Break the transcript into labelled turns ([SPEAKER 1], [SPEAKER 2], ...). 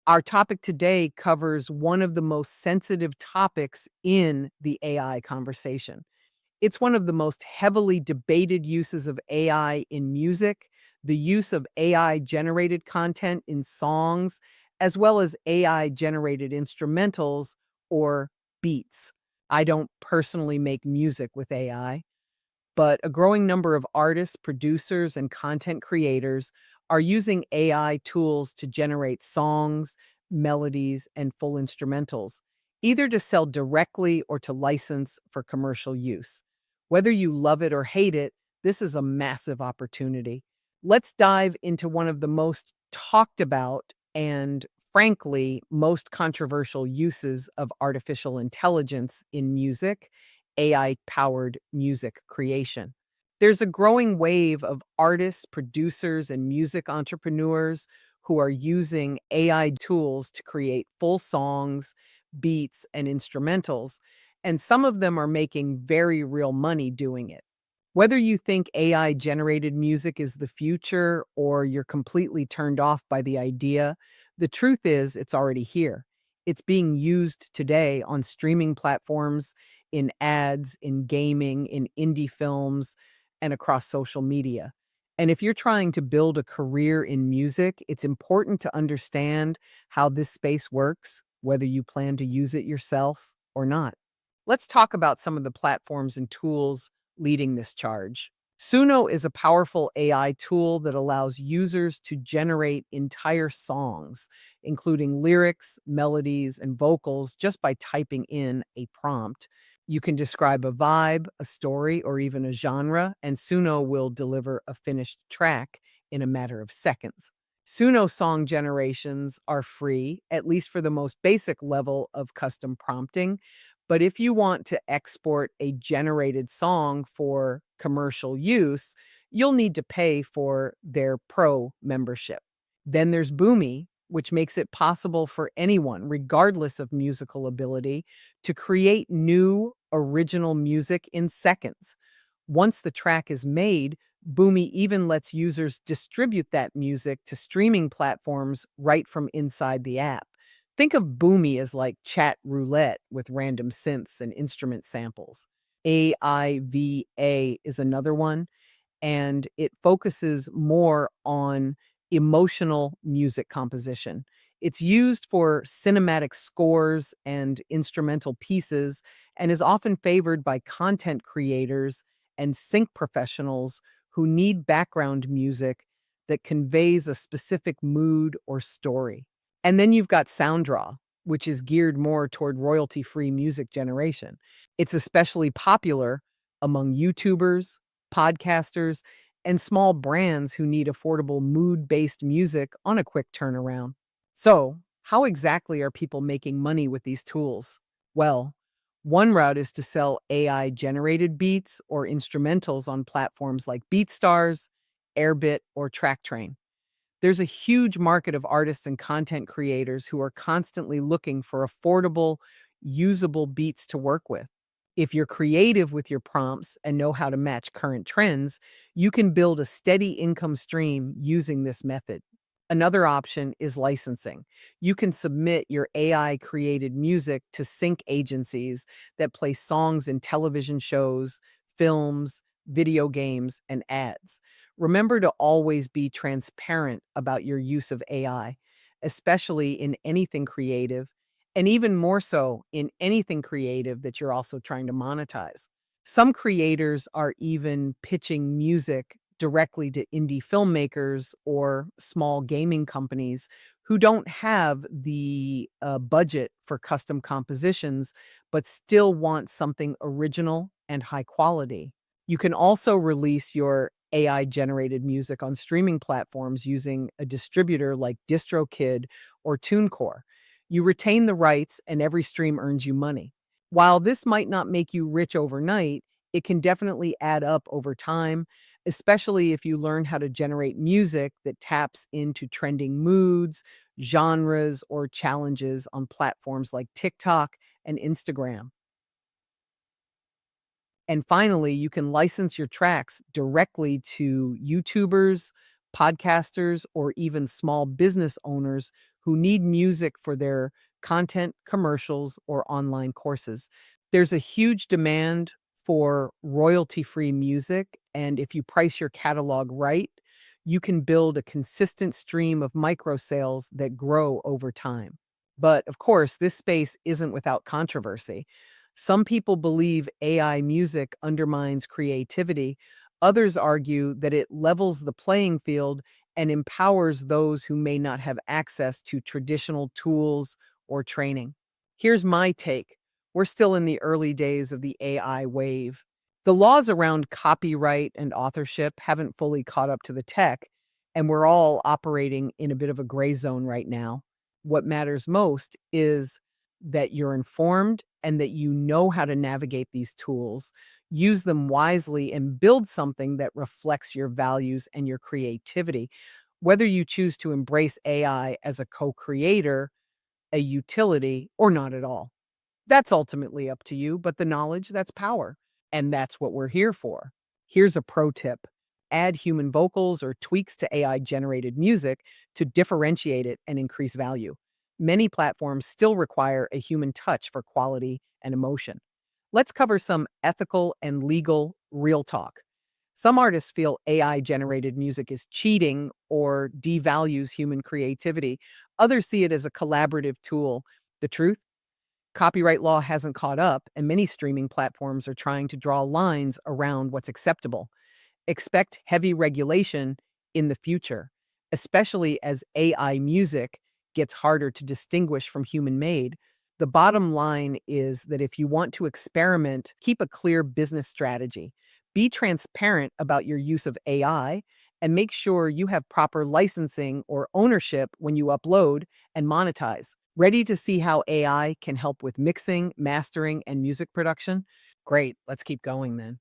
[SPEAKER 1] Our topic today covers one of the most sensitive topics in the AI conversation. It's one of the most heavily debated uses of AI in music, the use of AI generated content in songs, as well as AI generated instrumentals or beats. I don't personally make music with AI, but a growing number of artists, producers, and content creators are using AI tools to generate songs, melodies, and full instrumentals, either to sell directly or to license for commercial use. Whether you love it or hate it, this is a massive opportunity. Let's dive into one of the most talked about and, frankly, most controversial uses of artificial intelligence in music: AI powered music creation. There's a growing wave of artists, producers, and music entrepreneurs who are using AI tools to create full songs, beats, and instrumentals, and some of them are making very real money doing it. Whether you think AI generated music is the future or you're completely turned off by the idea, the truth is it's already here. It's being used today on streaming platforms, in ads, in gaming, in indie films, and across social media. And if you're trying to build a career in music, it's important to understand how this space works, whether you plan to use it yourself or not. Let's talk about some of the platforms and tools leading this charge. SUNO is a powerful AI tool that allows users to generate entire songs, including lyrics, melodies, and vocals, just by typing in a prompt. You can describe a vibe, a story, or even a genre, and SUNO will deliver a finished track in a matter of seconds. SUNO song generations are free, at least for the most basic level of custom prompting. But if you want to export a generated song for commercial use, you'll need to pay for their pro membership. Then there's Boomy, which makes it possible for anyone, regardless of musical ability, to create new original music in seconds. Once the track is made, Boomy even lets users distribute that music to streaming platforms right from inside the app. Think of Boomy as like chat roulette with random synths and instrument samples. AIVA is another one, and it focuses more on emotional music composition. It's used for cinematic scores and instrumental pieces and is often favored by content creators and sync professionals who need background music that conveys a specific mood or story. And then you've got Soundraw, which is geared more toward royalty-free music generation. It's especially popular among YouTubers, podcasters, and small brands who need affordable mood-based music on a quick turnaround. So, how exactly are people making money with these tools? Well, one route is to sell AI-generated beats or instrumentals on platforms like BeatStars, Airbit, or TrackTrain. There's a huge market of artists and content creators who are constantly looking for affordable, usable beats to work with. If you're creative with your prompts and know how to match current trends, you can build a steady income stream using this method. Another option is licensing. You can submit your AI created music to sync agencies that play songs in television shows, films, video games, and ads. Remember to always be transparent about your use of AI, especially in anything creative, and even more so in anything creative that you're also trying to monetize. Some creators are even pitching music directly to indie filmmakers or small gaming companies who don't have the budget for custom compositions, but still want something original and high quality. You can also release your AI generated music on streaming platforms using a distributor like DistroKid or TuneCore. You retain the rights and every stream earns you money. While this might not make you rich overnight, it can definitely add up over time, especially if you learn how to generate music that taps into trending moods, genres, or challenges on platforms like TikTok and Instagram. And finally, you can license your tracks directly to YouTubers, podcasters, or even small business owners who need music for their content, commercials, or online courses. There's a huge demand for royalty-free music, and if you price your catalog right, you can build a consistent stream of micro sales that grow over time. But of course, this space isn't without controversy. Some people believe AI music undermines creativity. Others argue that it levels the playing field and empowers those who may not have access to traditional tools or training. Here's my take. We're still in the early days of the AI wave. The laws around copyright and authorship haven't fully caught up to the tech, and we're all operating in a bit of a gray zone right now. What matters most is that you're informed and that you know how to navigate these tools, use them wisely, and build something that reflects your values and your creativity. Whether you choose to embrace AI as a co creator, a utility, or not at all. That's ultimately up to you, but the knowledge, that's power. And that's what we're here for. Here's a pro tip. Add human vocals or tweaks to AI generated music to differentiate it and increase value. Many platforms still require a human touch for quality and emotion. Let's cover some ethical and legal real talk. Some artists feel AI generated music is cheating or devalues human creativity. Others see it as a collaborative tool. The truth? Copyright law hasn't caught up, and many streaming platforms are trying to draw lines around what's acceptable. Expect heavy regulation in the future, especially as AI music gets harder to distinguish from human made. The bottom line is that if you want to experiment, keep a clear business strategy. Be transparent about your use of AI and make sure you have proper licensing or ownership when you upload and monetize. Ready to see how AI can help with mixing, mastering, and music production? Great, let's keep going then.